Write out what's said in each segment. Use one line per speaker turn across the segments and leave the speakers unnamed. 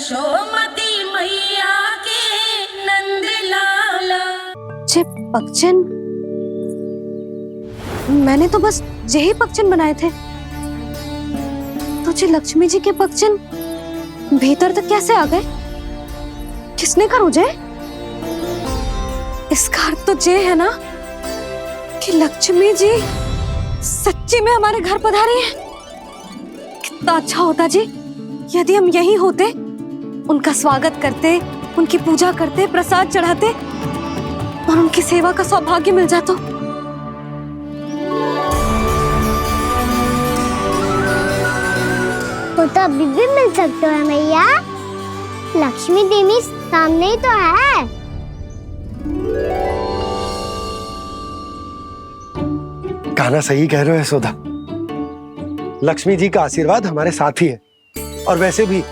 यशोमती मैया के नंद लाला।
जे पगचन, मैंने तो बस यही पगचन बनाए थे, तो जे लक्ष्मी जी के पगचन भीतर तक कैसे आ गए? किसने कहा मुझे? इसका अर्थ तो ये है ना कि लक्ष्मी जी सच्ची में हमारे घर पधारी हैं। कितना अच्छा होता जी यदि हम यहीं होते, उनका स्वागत करते, उनकी पूजा करते, प्रसाद चढ़ाते और उनकी सेवा का सौभाग्य मिल जाता।
तो अभी भी मिल सकते हो मैया, लक्ष्मी देवी सामने ही तो है।
कहना सही कह रहे हो यशोदा, लक्ष्मी जी का आशीर्वाद हमारे साथ ही है, और वैसे भी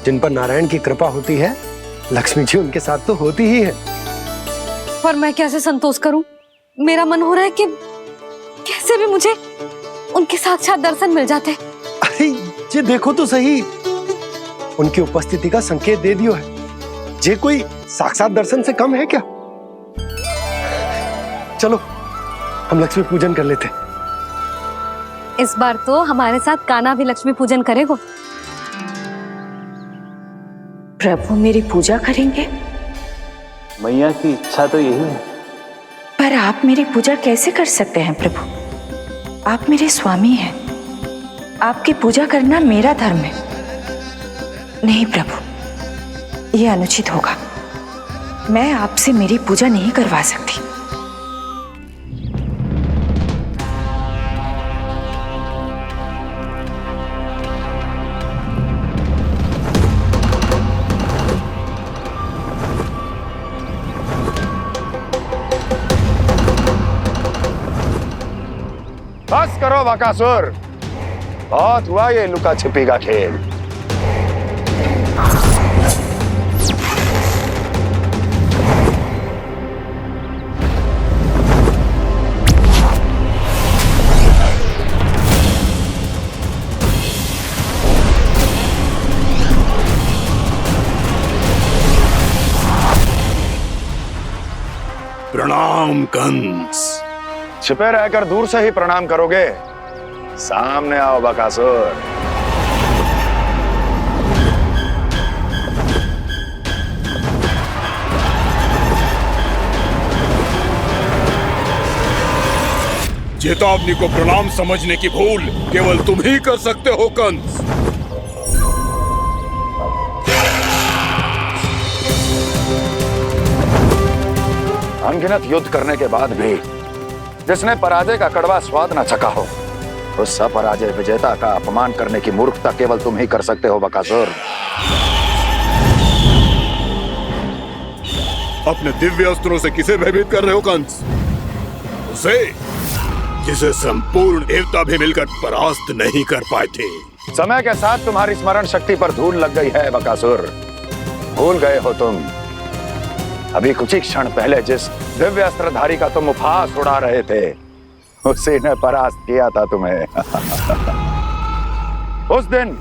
जिन पर नारायण की कृपा होती है, लक्ष्मी जी उनके साथ तो होती ही है।
पर मैं कैसे संतोष करूं? मेरा मन हो रहा है कि कैसे भी मुझे उनके साक्षात दर्शन मिल जाते।
अरे ये देखो तो सही, उनकी उपस्थिति का संकेत दे दियो है। ये कोई साक्षात दर्शन से कम है क्या? चलो हम लक्ष्मी पूजन कर लेते।
इस बार तो हमारे साथ कान्हा भी लक्ष्मी पूजन करेगा।
प्रभु मेरी पूजा करेंगे?
मैया की इच्छा तो यही है।
पर आप मेरी पूजा कैसे कर सकते हैं प्रभु? आप मेरे स्वामी हैं, आपकी पूजा करना मेरा धर्म है। नहीं प्रभु, यह अनुचित होगा। मैं आपसे मेरी पूजा नहीं करवा सकती।
बस करो बकासुर, बहुत हुआ ये लुका छिपी का खेल।
प्रणाम कंस।
छिपे रहकर दूर से ही प्रणाम करोगे? सामने आओ बकासुर।
चेतावनी को प्रणाम समझने की भूल केवल तुम ही कर सकते हो कंस।
अनगिनत युद्ध करने के बाद भी जिसने पराजय का कड़वा स्वाद न चखा हो, उस अपराजय विजेता का अपमान करने की मूर्खता केवल तुम ही कर सकते हो बकासुर।
अपने दिव्य अस्त्रों से किसे भयभीत कर रहे हो कंस? उसे जिसे संपूर्ण देवता भी मिलकर परास्त नहीं कर पाए थे।
समय के साथ तुम्हारी स्मरण शक्ति पर धूल लग गई है बकासुर। भूल गए हो तुम अभी कुछ ही क्षण पहले जिस दिव्य अस्त्रधारी का तुम उपहास उड़ा रहे थे, उसी ने परास्त किया था तुम्हें। उस दिन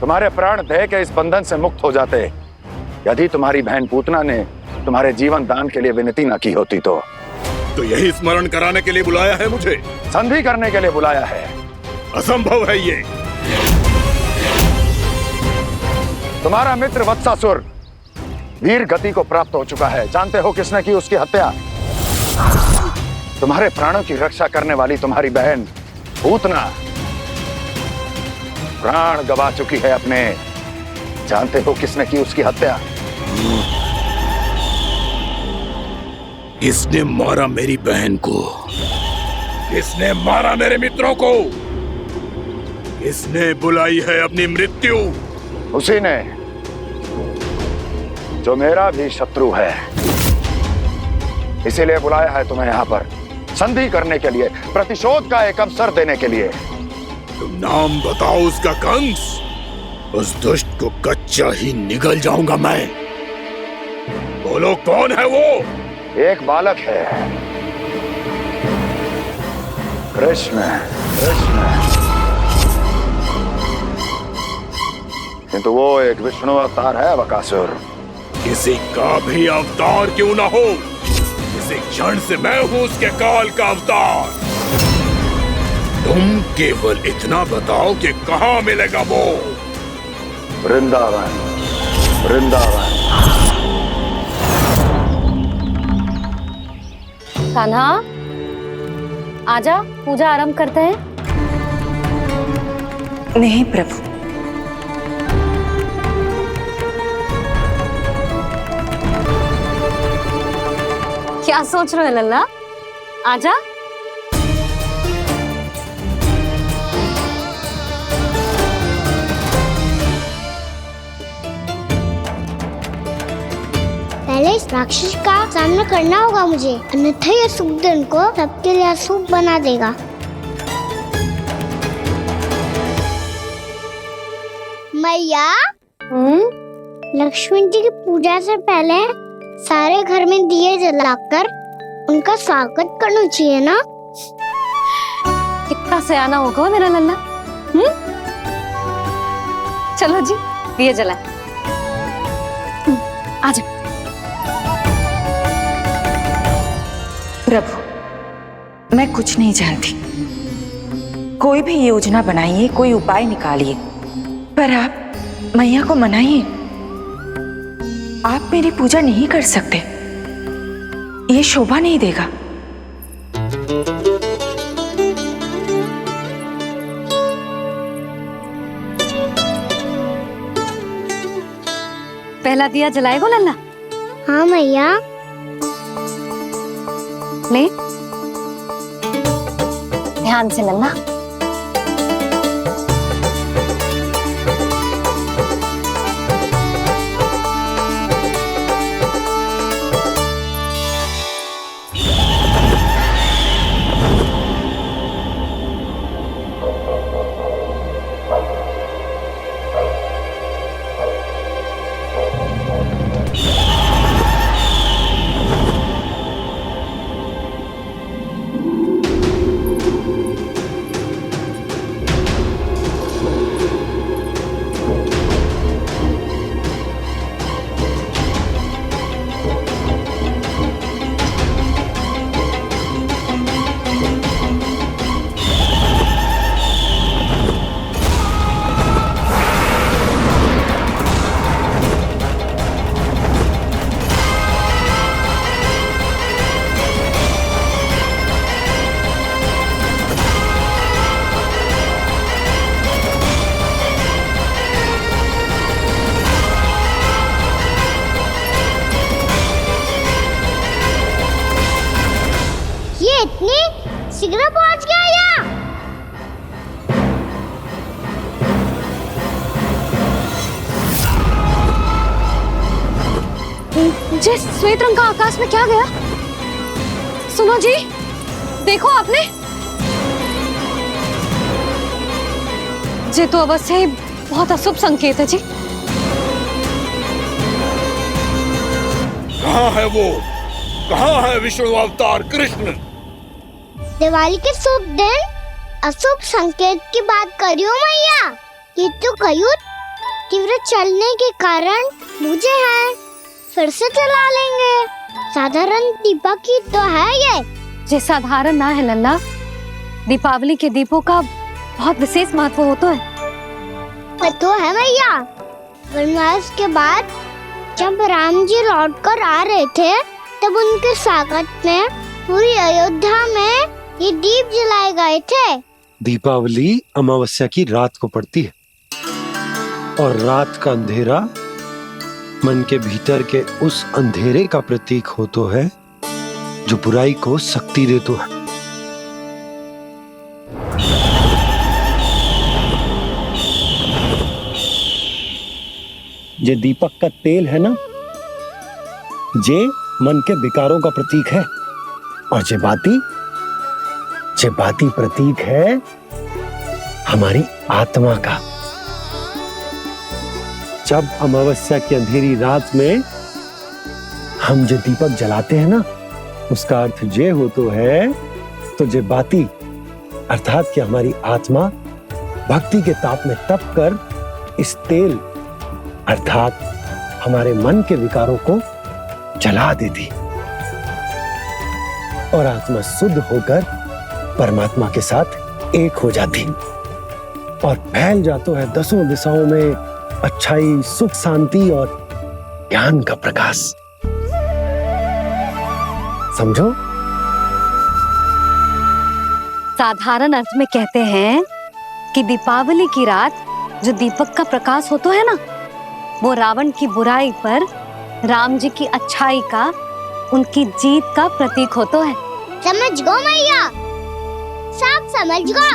तुम्हारे प्राण देह के इस बंधन से मुक्त हो जाते यदि तुम्हारी बहन पूतना ने तुम्हारे जीवन दान के लिए विनती न की होती। तो
यही स्मरण कराने के लिए बुलाया है मुझे?
संधि करने के लिए बुलाया है।
असंभव है ये।
तुम्हारा मित्र वत्सासुर वीर गति को प्राप्त हो चुका है। जानते हो किसने की उसकी हत्या? तुम्हारे प्राणों की रक्षा करने वाली तुम्हारी बहन पूतना प्राण गवा चुकी है अपने। जानते हो किसने की उसकी हत्या?
किसने मारा मेरी बहन को? किसने मारा मेरे मित्रों को? किसने बुलाई है अपनी मृत्यु?
उसी ने जो मेरा भी शत्रु है। इसीलिए बुलाया है तुम्हें यहाँ पर संधि करने के लिए, प्रतिशोध का एक अवसर देने के लिए।
तुम नाम बताओ उसका कंस। उस दुष्ट को कच्चा ही निगल जाऊंगा मैं। बोलो कौन है वो?
एक बालक है, कृष्ण। कृष्ण किंतु वो एक विष्णु अवतार है बकासुर।
किसी का भी अवतार क्यों ना हो, इसी क्षण से मैं हूं उसके काल का अवतार। तुम केवल इतना बताओ कि कहां मिलेगा वो।
वृंदावन, वृंदावन।
कान्हा, आजा, पूजा आरंभ करते हैं।
नहीं प्रभु,
क्या सोच रहे हो लल्ला? आजा।
पहले इस राक्षस का सामना करना होगा मुझे, अन्यथा ये शुभ दिन को सबके लिए अशुभ बना देगा। मैया, लक्ष्मी जी की पूजा से पहले सारे घर में दिए जलाकर उनका स्वागत करना चाहिए ना।
कितना सयाना होगा मेरा लल्ला। चलो जी, दिए जलाए। आजा।
प्रभु, मैं कुछ नहीं जानती। कोई भी योजना बनाइए, कोई उपाय निकालिए, पर आप मैया को मनाइए। आप मेरी पूजा नहीं कर सकते, ये शोभा नहीं देगा।
पहला दिया जलाएगो लल्ला?
हाँ मैया।
ले, ध्यान से लल्ला।
इतनी शीघ्र पहुंच गया यहाँ?
जे श्वेत रंग का आकाश में क्या गया? सुनो जी, देखो आपने। जे तो अवश्य ही बहुत अशुभ संकेत है जी।
कहाँ है वो? कहाँ है विष्णु अवतार कृष्ण?
दिवाली के शुभ दिन अशुभ संकेत की बात करियो मैया। ये तो कयूत तीव्र चलने के कारण मुझे है, फिर से चला लेंगे। साधारण दीपक ही तो है ये
साधारण ना है लल्ला, दीपावली के दीपों का बहुत विशेष महत्व होता है।
तो है मैया। वनवास के बाद जब राम जी लौट कर आ रहे थे, तब उनके स्वागत में पूरी अयोध्या में ये दीप जलाए गए थे।
दीपावली अमावस्या की रात को पड़ती है और रात का अंधेरा मन के भीतर के उस अंधेरे का प्रतीक होता है जो बुराई को शक्ति देता है। ये दीपक का तेल है ना, जे मन के विकारों का प्रतीक है, और जे बाती प्रतीक है हमारी आत्मा का। जब अमावस्या की अंधेरी रात में हम जो दीपक जलाते हैं ना, उसका अर्थ जे हो तो है, तो जे बाती अर्थात कि हमारी आत्मा भक्ति के ताप में तप कर इस तेल अर्थात हमारे मन के विकारों को जला देती और आत्मा शुद्ध होकर परमात्मा के साथ एक हो जाती और फैल जाता है दसों दिशाओं में अच्छाई, सुख, शांति और ज्ञान का प्रकाश। समझो?
साधारण अर्थ में कहते हैं कि दीपावली की रात जो दीपक का प्रकाश होता है ना, वो रावण की बुराई पर राम जी की अच्छाई का, उनकी जीत का प्रतीक होता है।
समझ गो मैया, सब समझ गो।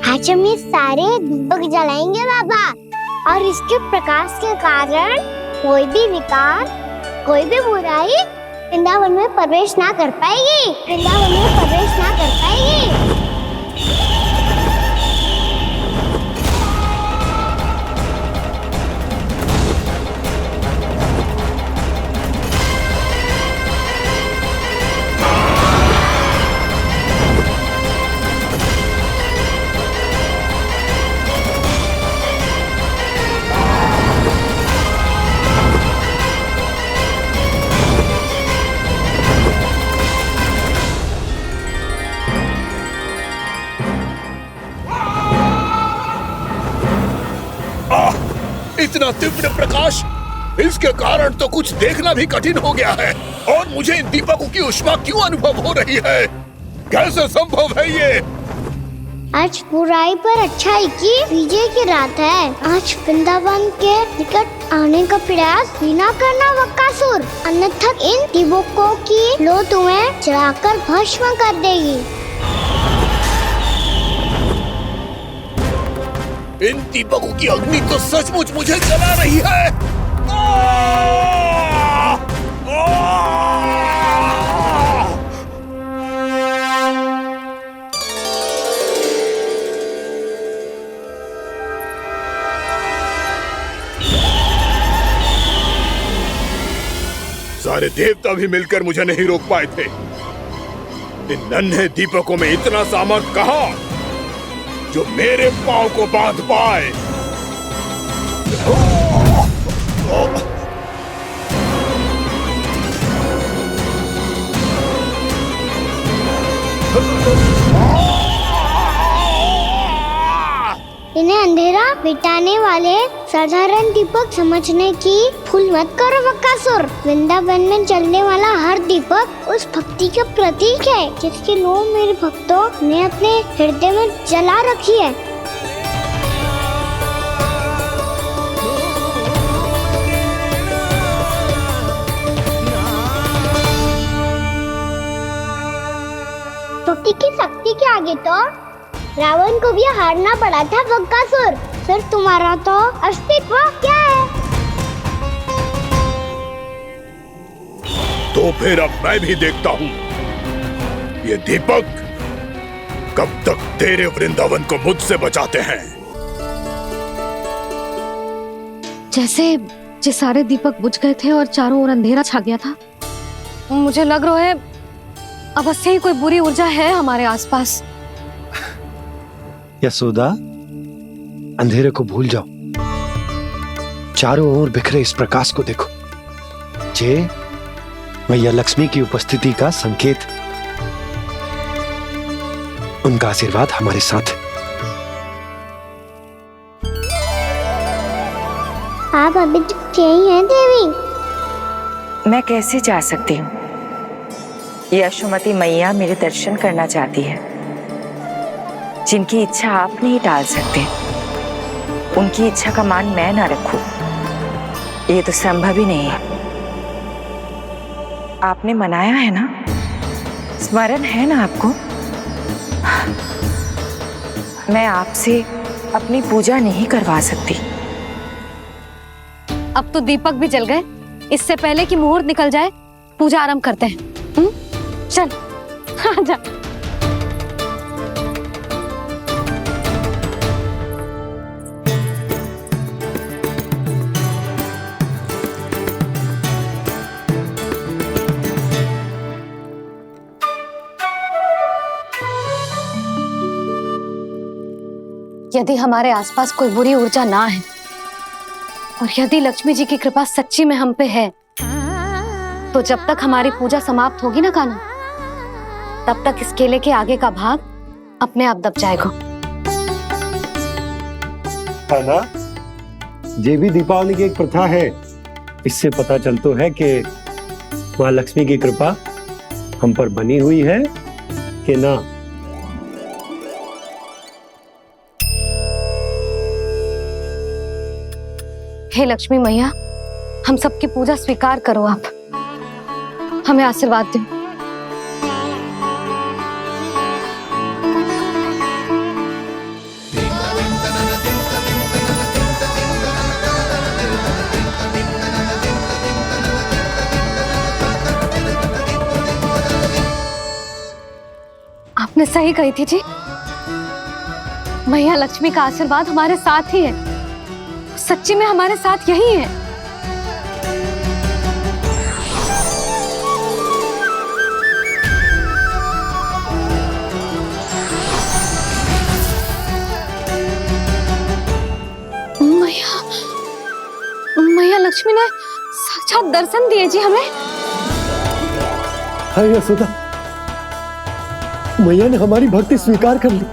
आज हम ये सारे दीपक जलाएंगे बाबा, और इसके प्रकाश के कारण कोई भी विकार, कोई भी बुराई वृंदावन में प्रवेश ना कर पाएगी, वृंदावन में प्रवेश ना कर पाएगी।
इतना तीव्र प्रकाश, इसके कारण तो कुछ देखना भी कठिन हो गया है। और मुझे इन दीपकों की उष्मा क्यों अनुभव हो रही है? कैसे संभव है ये?
आज बुराई पर अच्छाई की विजय की रात है। आज वृंदावन के निकट आने का प्रयास भी ना करना बकासुर, अन्यथा इन दीपकों की लो तुम्हें जलाकर भस्म कर देगी।
इन दीपकों की अग्नि तो सचमुच मुझे जला रही है। सारे देवता भी मिलकर मुझे नहीं रोक पाए थे। इन नन्हे दीपकों में इतना सामर्थ कहां जो मेरे पांव को बांध पाए।
इन्हें अंधेरा मिटाने वाले साधारण दीपक समझने की भूल मत करो बकासुर। वृंदावन में जलने वाला हर दीपक उस भक्ति का प्रतीक है जिसकी लो मेरे भक्तों ने अपने हृदय में जला रखी है। भक्ति की शक्ति के आगे तो रावण को भी हारना पड़ा था बकासुर। फिर तुम्हारा तो अस्तित्व क्या है?
तो फिर अब मैं भी देखता हूँ ये दीपक कब तक तेरे वृंदावन को मुझसे बचाते हैं।
जैसे ये सारे दीपक बुझ गए थे और चारों ओर अंधेरा छा गया था, मुझे लग रहा है अवश्य ही कोई बुरी ऊर्जा है हमारे आसपास।
यशोदा, अंधेरे को भूल जाओ, चारों ओर बिखरे इस प्रकाश को देखो। जे मैया लक्ष्मी की उपस्थिति का संकेत, उनका आशीर्वाद हमारे साथ है।
आप अभी तक यही हैं देवी?
मैं कैसे जा सकती हूँ? यशोमती मैया मेरे दर्शन करना चाहती है। जिनकी इच्छा आप नहीं टाल सकते, उनकी इच्छा का मान मैं ना रखूं, ये तो संभव ही नहीं है। आपने मनाया है ना, स्मरण है ना आपको? मैं आपसे अपनी पूजा नहीं करवा सकती।
अब तो दीपक भी जल गए, इससे पहले कि मुहूर्त निकल जाए पूजा आरंभ करते हैं। चल आजा। यदि हमारे आसपास कोई बुरी ऊर्जा ना है और यदि लक्ष्मी जी की कृपा सच्ची में हम पे है, तो जब तक हमारी पूजा समाप्त होगी ना कान्हा, तब तक इस केले के आगे का भाग अपने आप दब जाएगा।
है ना? ये भी दीपावली की एक प्रथा है। इससे पता चलता है कि माँ लक्ष्मी की कृपा हम पर बनी हुई है कि ना।
हे लक्ष्मी मैया, हम सबकी पूजा स्वीकार करो, आप हमें आशीर्वाद दो। आपने सही कही थी जी, मैया लक्ष्मी का आशीर्वाद हमारे साथ ही है। सच्ची में हमारे साथ यही है। मैया लक्ष्मी ने साक्षात दर्शन दिए जी हमें।
हाय यशोदा, मैया ने हमारी भक्ति स्वीकार कर ली।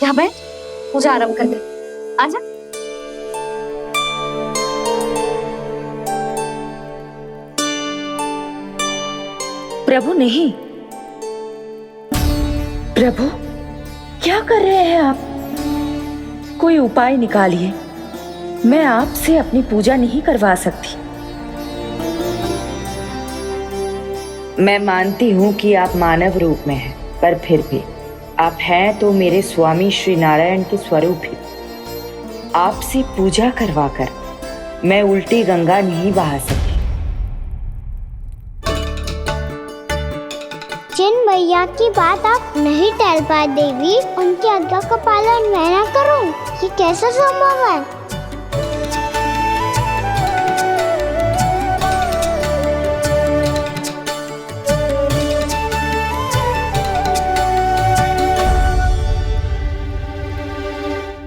यहाँ बैठ, पूजा आरंभ कर दे। आजा।
प्रभु नहीं, प्रभु क्या कर रहे हैं आप? कोई उपाय निकालिए, मैं आपसे अपनी पूजा नहीं करवा सकती। मैं मानती हूँ कि आप मानव रूप में हैं, पर फिर भी आप हैं तो मेरे स्वामी श्री नारायण के स्वरूप ही। आपसे पूजा करवाकर मैं उल्टी गंगा नहीं बहा सकी।
जिन मैया की बात आप नहीं टाल पाए देवी, उनकी आज्ञा का पालन मैं ना करूं, ये कैसे संभव है?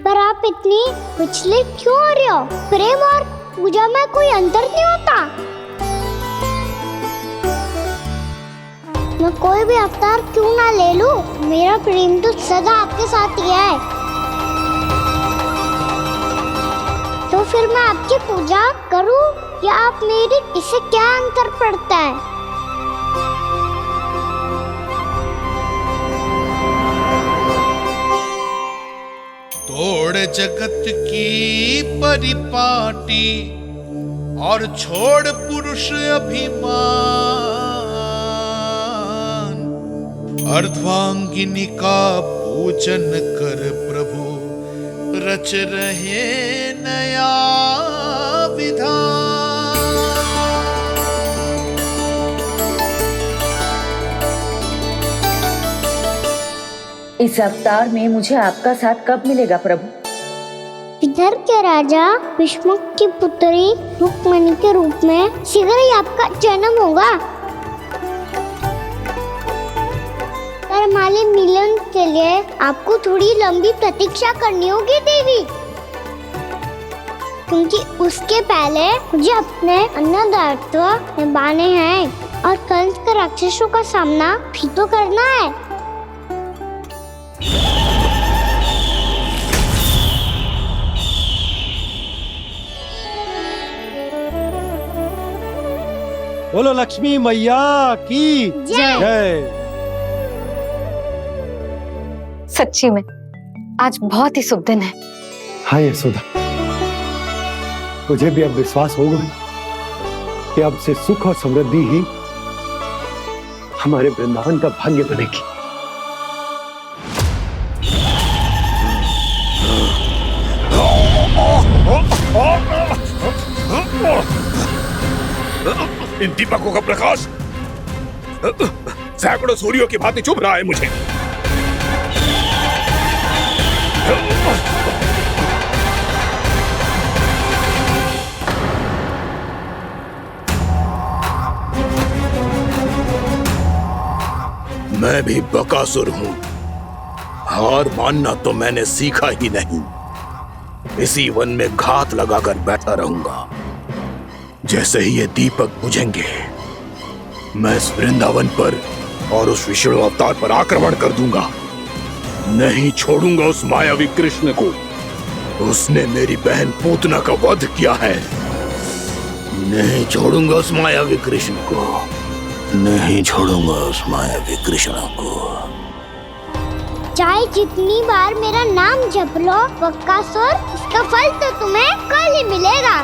पर आप इतनी विचलित क्यों हो रहे हो? प्रेम और पूजा में कोई अंतर नहीं होता। मैं कोई भी अवतार क्यों ना ले लूं, मेरा प्रेम तो सदा आपके साथ ही है। तो फिर मैं आपकी पूजा करूं या आप मेरी, इससे क्या अंतर पड़ता है?
तोड़ जगत की परिपाटी और छोड़ पुरुष अभिमान, अर्धांगिनी का पूजन कर प्रभु, रच रहे नया विधान।
इस अवतार में मुझे आपका साथ कब मिलेगा प्रभु?
इधर के राजा भीष्मक की पुत्री रुक्मणी के रूप में शीघ्र ही आपका जन्म होगा। पर हमारे मिलन के लिए आपको थोड़ी लंबी प्रतीक्षा करनी होगी देवी, क्योंकि उसके पहले मुझे अपने अन्य दायित्व निभाने हैं और कंस के राक्षसों का सामना भी तो करना है।
बोलो लक्ष्मी मैया की जय।
सच्ची में आज बहुत ही शुभ दिन है।
हाँ यशोदा, मुझे भी अब विश्वास हो गया कि अब से सुख और समृद्धि ही हमारे वृंदावन का भाग्य बनेगी।
इन दीपकों का प्रकाश सैकड़ों सूर्यों की भांति चुभ रहा है मुझे। मैं भी बकासुर हूँ। हार मानना तो मैंने सीखा ही नहीं। इसी वन में घात लगाकर बैठा रहूंगा। जैसे ही ये दीपक बुझेंगे, मैं इस वृंदावन पर और उस विष्णु अवतार पर आक्रमण कर दूंगा। नहीं छोड़ूंगा उस मायावी कृष्ण को। उसने मेरी बहन पूतना का वध किया है। नहीं छोड़ूंगा उस मायावी कृष्ण को। नहीं छोड़ूंगा उस मायावी कृष्ण को।
चाहे जितनी बार मेरा नाम जप लो बकासुर, इसका फल तो तुम्हें कल ही मिलेगा।